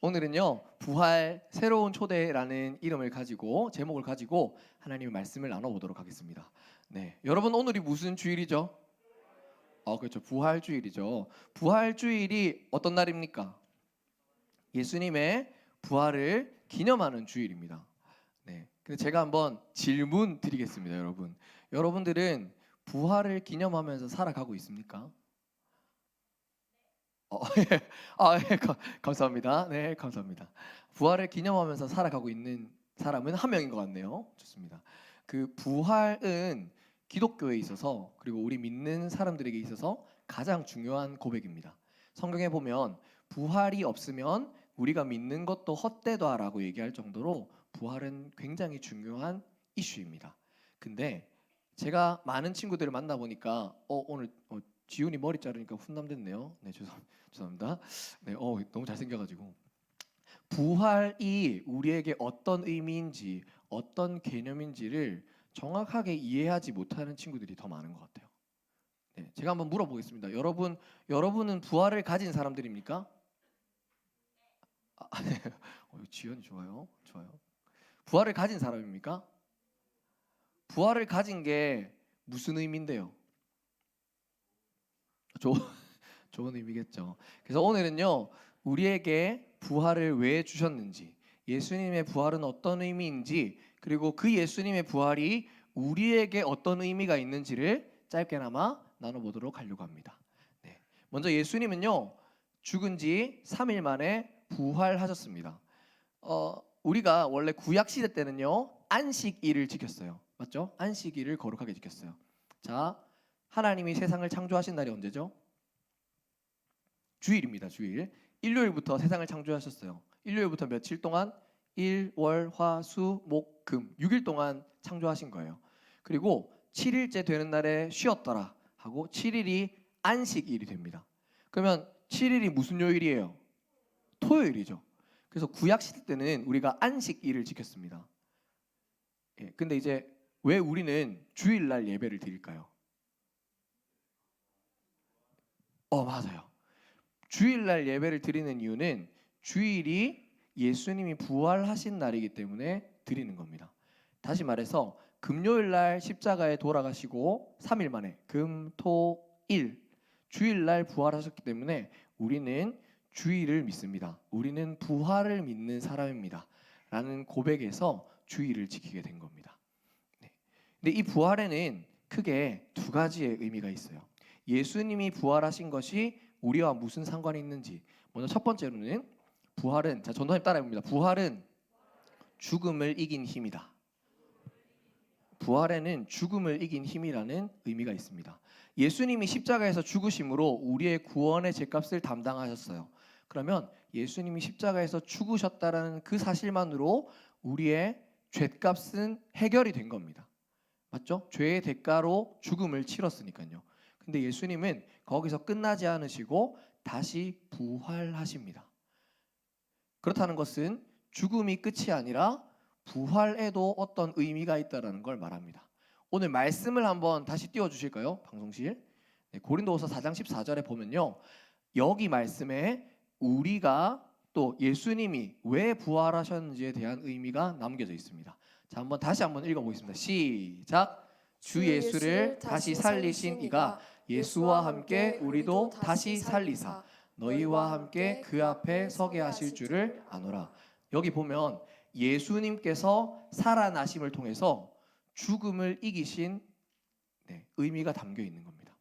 오늘은요, 부활 새로운 초대라는 제목을 가지고 하나님의 말씀을 나눠보도록 하겠습니다. 네, 여러분 오늘이 무슨 주일이죠? 그렇죠. 부활 주일이죠. 부활 주일이 어떤 날입니까? 예수님의 부활을 기념하는 주일입니다. 네, 근데 제가 한번 질문 드리겠습니다, 여러분. 여러분들은 부활을 기념하면서 살아가고 있습니까? 예. 예. 감사합니다. 네, 감사합니다. 부활을 기념하면서 살아가고 있는 사람은 한 명인 것 같네요. 좋습니다. 그 부활은 기독교에 있어서 그리고 우리 믿는 사람들에게 있어서 가장 중요한 고백입니다. 성경에 보면 부활이 없으면 우리가 믿는 것도 헛되다라고 얘기할 정도로 부활은 굉장히 중요한 이슈입니다. 근데 제가 많은 친구들을 만나 보니까 오늘 지훈이 머리 자르니까 훈남됐네요. 네, 죄송합니다. 네, 너무 잘생겨가지고 부활이 우리에게 어떤 의미인지 어떤 개념인지를 정확하게 이해하지 못하는 친구들이 더 많은 것 같아요. 네, 제가 한번 물어보겠습니다. 여러분은 부활을 가진 사람들입니까? 네. 지연이 좋아요. 부활을 가진 사람입니까? 부활을 가진 게 무슨 의미인데요? 좋은 의미겠죠. 그래서 오늘은요, 우리에게 부활을 왜 주셨는지, 예수님의 부활은 어떤 의미인지, 그리고 그 예수님의 부활이 우리에게 어떤 의미가 있는지를 짧게나마 나눠보도록 하려고 합니다. 네. 먼저 예수님은요, 죽은 지 3일 만에 부활하셨습니다. 우리가 원래 구약 시대 때는요, 안식일을 지켰어요. 맞죠? 안식일을 거룩하게 지켰어요. 자, 하나님이 세상을 창조하신 날이 언제죠? 주일입니다. 주일. 일요일부터 세상을 창조하셨어요. 일요일부터 며칠 동안? 일, 월, 화, 수, 목, 금 6일 동안 창조하신 거예요. 그리고 7일째 되는 날에 쉬었더라 하고 7일이 안식일이 됩니다. 그러면 7일이 무슨 요일이에요? 토요일이죠. 그래서 구약 시대 때는 우리가 안식일을 지켰습니다. 예, 근데 이제 왜 우리는 주일날 예배를 드릴까요? 맞아요. 주일날 예배를 드리는 이유는 주일이 예수님이 부활하신 날이기 때문에 드리는 겁니다. 다시 말해서 금요일날 십자가에 돌아가시고 3일 만에 금, 토, 일 주일날 부활하셨기 때문에 우리는 주일을 믿습니다. 우리는 부활을 믿는 사람입니다. 라는 고백에서 주일을 지키게 된 겁니다. 네. 근데 이 부활에는 크게 두 가지의 의미가 있어요. 예수님이 부활하신 것이 우리와 무슨 상관이 있는지. 먼저 첫 번째로는 부활은, 자, 전도사님 따라해봅니다. 부활은 죽음을 이긴 힘이다. 부활에는 죽음을 이긴 힘이라는 의미가 있습니다. 예수님이 십자가에서 죽으심으로 우리의 구원의 죗값을 담당하셨어요. 그러면 예수님이 십자가에서 죽으셨다는 그 사실만으로 우리의 죗값은 해결이 된 겁니다. 맞죠? 죄의 대가로 죽음을 치렀으니까요. 근데 예수님은 거기서 끝나지 않으시고 다시 부활하십니다. 그렇다는 것은 죽음이 끝이 아니라 부활에도 어떤 의미가 있다는 걸 말합니다. 오늘 말씀을 한번 다시 띄워주실까요? 방송실. 네, 고린도후서 4장 14절에 보면요, 여기 말씀에 우리가 또 예수님이 왜 부활하셨는지에 대한 의미가 남겨져 있습니다. 자, 다시 한번 읽어보겠습니다. 시작. 주 예수를 다시 살리신 이가 예수와 함께 우리도 다시 살리사 너희와 함께 그 앞에 서게 하실 줄을 아노라. 여기 보면 예수님께서 살아나심을 통해서 죽음을 이기신 의미가 담겨 있는 겁니다.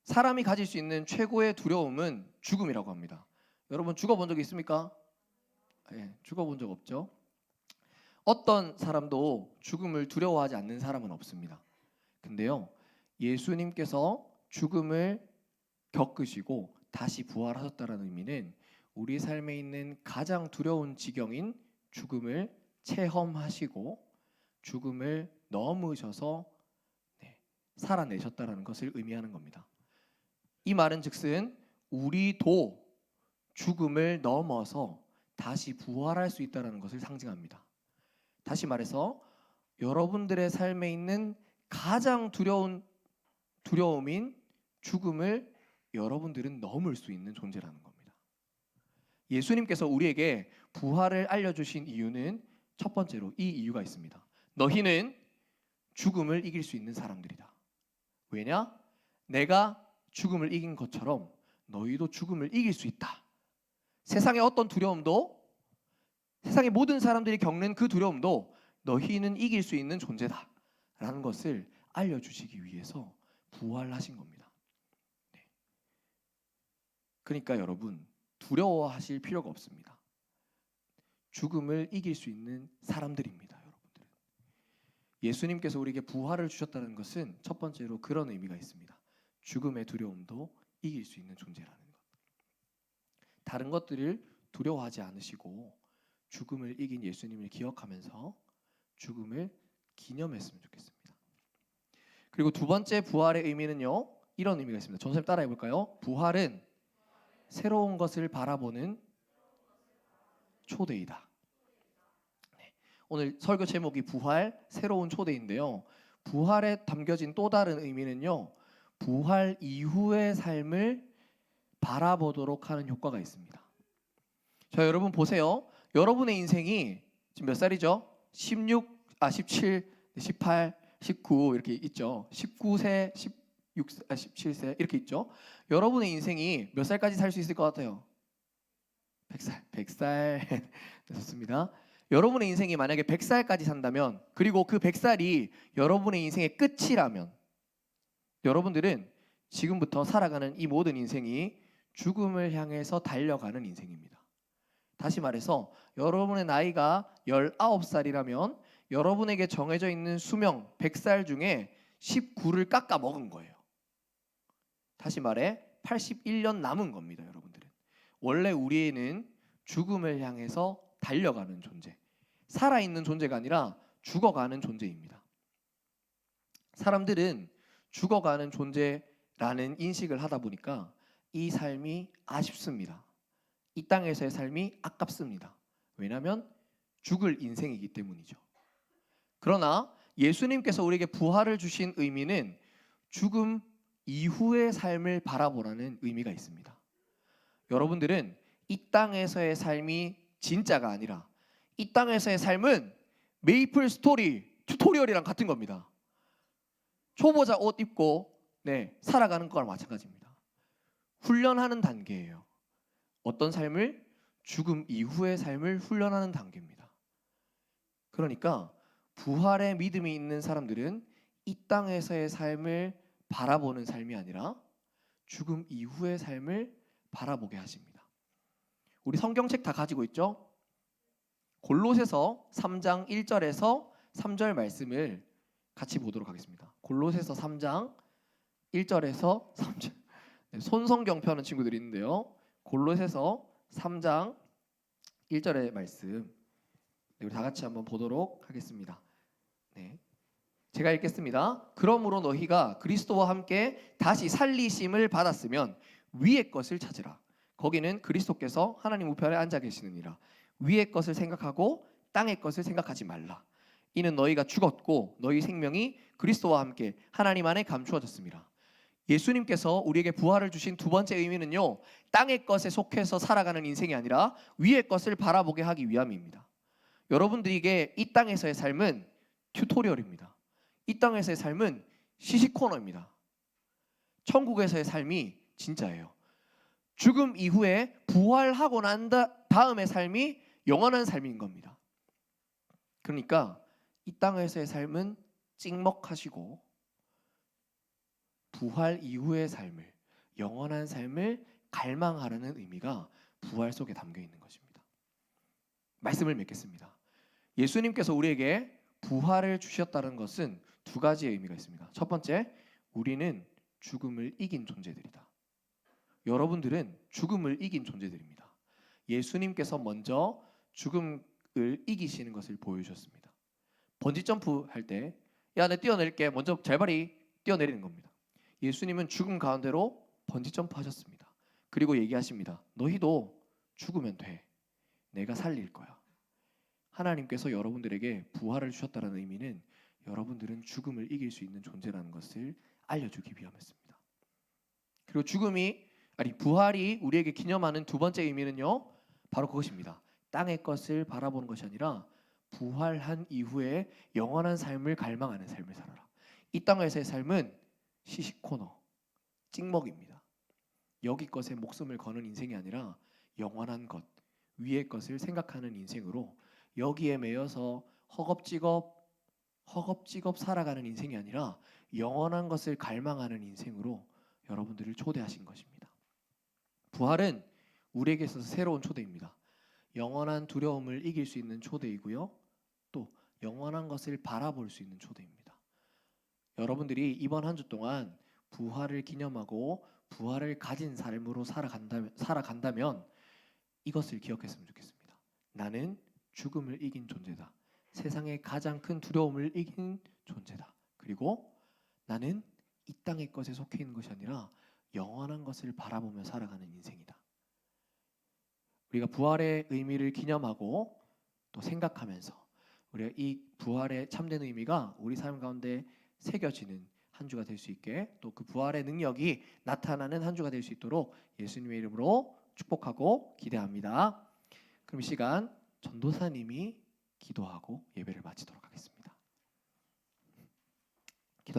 사람이 가질 수 있는 최고의 두려움은 죽음이라고 합니다. 여러분 죽어본 적 있습니까? 네, 죽어본 적 없죠? 어떤 사람도 죽음을 두려워하지 않는 사람은 없습니다. 근데요, 예수님께서 죽음을 겪으시고 다시 부활하셨다는 의미는 우리 삶에 있는 가장 두려운 지경인 죽음을 체험하시고 죽음을 넘으셔서 살아내셨다는 것을 의미하는 겁니다. 이 말은 즉슨 우리도 죽음을 넘어서 다시 부활할 수 있다는 것을 상징합니다. 다시 말해서 여러분들의 삶에 있는 가장 두려운 두려움인 죽음을 여러분들은 넘을 수 있는 존재라는 겁니다. 예수님께서 우리에게 부활을 알려주신 이유는 첫 번째로 이 이유가 있습니다. 너희는 죽음을 이길 수 있는 사람들이다. 왜냐? 내가 죽음을 이긴 것처럼 너희도 죽음을 이길 수 있다. 세상의 어떤 두려움도, 세상의 모든 사람들이 겪는 그 두려움도 너희는 이길 수 있는 존재다 라는 것을 알려주시기 위해서 부활하신 겁니다. 네. 그러니까 여러분, 두려워하실 필요가 없습니다. 죽음을 이길 수 있는 사람들입니다. 여러분들은 예수님께서 우리에게 부활을 주셨다는 것은 첫 번째로 그런 의미가 있습니다. 죽음의 두려움도 이길 수 있는 존재라는 것. 다른 것들을 두려워하지 않으시고 죽음을 이긴 예수님을 기억하면서 죽음을 기념했으면 좋겠습니다. 그리고 두 번째 부활의 의미는요, 이런 의미가 있습니다. 전선생님 따라해 볼까요? 부활은 새로운 것을 바라보는 초대이다. 네. 오늘 설교 제목이 부활, 새로운 초대인데요. 부활에 담겨진 또 다른 의미는요, 부활 이후의 삶을 바라보도록 하는 효과가 있습니다. 자, 여러분 보세요. 여러분의 인생이 지금 몇 살이죠? 17, 18, 19 이렇게 있죠. 19세, 17세 이렇게 있죠. 여러분의 인생이 몇 살까지 살 수 있을 것 같아요? 100살. 100살. 좋습니다. 여러분의 인생이 만약에 100살까지 산다면, 그리고 그 100살이 여러분의 인생의 끝이라면, 여러분들은 지금부터 살아가는 이 모든 인생이 죽음을 향해서 달려가는 인생입니다. 다시 말해서 여러분의 나이가 19살이라면 여러분에게 정해져 있는 수명 100살 중에 19를 깎아 먹은 거예요. 다시 말해 81년 남은 겁니다. 여러분들은 원래 우리는 죽음을 향해서 달려가는 존재, 살아있는 존재가 아니라 죽어가는 존재입니다. 사람들은 죽어가는 존재라는 인식을 하다 보니까 이 삶이 아쉽습니다. 이 땅에서의 삶이 아깝습니다. 왜냐하면 죽을 인생이기 때문이죠. 그러나 예수님께서 우리에게 부활을 주신 의미는 죽음 이후의 삶을 바라보라는 의미가 있습니다. 여러분들은 이 땅에서의 삶이 진짜가 아니라 이 땅에서의 삶은 메이플 스토리 튜토리얼이랑 같은 겁니다. 초보자 옷 입고 살아가는 거랑 마찬가지입니다. 훈련하는 단계예요. 어떤 삶을? 죽음 이후의 삶을 훈련하는 단계입니다. 그러니까 부활의 믿음이 있는 사람들은 이 땅에서의 삶을 바라보는 삶이 아니라 죽음 이후의 삶을 바라보게 하십니다. 우리 성경책 다 가지고 있죠? 골로새서 3장 1절에서 3절 말씀을 같이 보도록 하겠습니다. 골로새서 3장 1절에서 3절. 손성경 펴는 친구들이 있는데요. 골로새서 3장 1절의 말씀 우리 다 같이 한번 보도록 하겠습니다. 네, 제가 읽겠습니다. 그러므로 너희가 그리스도와 함께 다시 살리심을 받았으면 위의 것을 찾으라. 거기는 그리스도께서 하나님 우편에 앉아 계시느니라. 위의 것을 생각하고 땅의 것을 생각하지 말라. 이는 너희가 죽었고 너희 생명이 그리스도와 함께 하나님 안에 감추어졌습니다. 예수님께서 우리에게 부활을 주신 두 번째 의미는요, 땅의 것에 속해서 살아가는 인생이 아니라 위의 것을 바라보게 하기 위함입니다. 여러분들에게 이 땅에서의 삶은 튜토리얼입니다. 이 땅에서의 삶은 시시코너입니다. 천국에서의 삶이 진짜예요. 죽음 이후에 부활하고 난 다음의 삶이 영원한 삶인 겁니다. 그러니까 이 땅에서의 삶은 찍먹하시고 부활 이후의 삶을, 영원한 삶을 갈망하라는 의미가 부활 속에 담겨 있는 것입니다. 말씀을 맺겠습니다. 예수님께서 우리에게 부활을 주셨다는 것은 두 가지의 의미가 있습니다. 첫 번째, 우리는 죽음을 이긴 존재들이다. 여러분들은 죽음을 이긴 존재들입니다. 예수님께서 먼저 죽음을 이기시는 것을 보여주셨습니다. 번지점프 할 때, 야, 내 뛰어내릴게. 먼저 잘발이 뛰어내리는 겁니다. 예수님은 죽음 가운데로 번지점프 하셨습니다. 그리고 얘기하십니다. 너희도 죽으면 돼. 내가 살릴 거야. 하나님께서 여러분들에게 부활을 주셨다는 의미는 여러분들은 죽음을 이길 수 있는 존재라는 것을 알려주기 위함이었습니다. 그리고 부활이 우리에게 기념하는 두 번째 의미는요, 바로 그것입니다. 땅의 것을 바라보는 것이 아니라 부활한 이후에 영원한 삶을 갈망하는 삶을 살아라. 이 땅에서의 삶은 시시코너, 찍먹입니다. 여기 것에 목숨을 거는 인생이 아니라 영원한 것, 위의 것을 생각하는 인생으로 여기에 매여서 허겁지겁 살아가는 인생이 아니라 영원한 것을 갈망하는 인생으로 여러분들을 초대하신 것입니다. 부활은 우리에게 있어서 새로운 초대입니다. 영원한 두려움을 이길 수 있는 초대이고요. 또 영원한 것을 바라볼 수 있는 초대입니다. 여러분들이 이번 한 주 동안 부활을 기념하고 부활을 가진 삶으로 살아간다면 이것을 기억했으면 좋겠습니다. 나는 죽음을 이긴 존재다. 세상의 가장 큰 두려움을 이긴 존재다. 그리고 나는 이 땅의 것에 속해 있는 것이 아니라 영원한 것을 바라보며 살아가는 인생이다. 우리가 부활의 의미를 기념하고 또 생각하면서 우리가 이 부활의 참된 의미가 우리 삶 가운데 새겨지는 한 주가 될 수 있게, 또 그 부활의 능력이 나타나는 한 주가 될 수 있도록 예수님의 이름으로 축복하고 기대합니다. 그럼 이 시간 전도사님이 기도하고 예배를 마치도록 하겠습니다.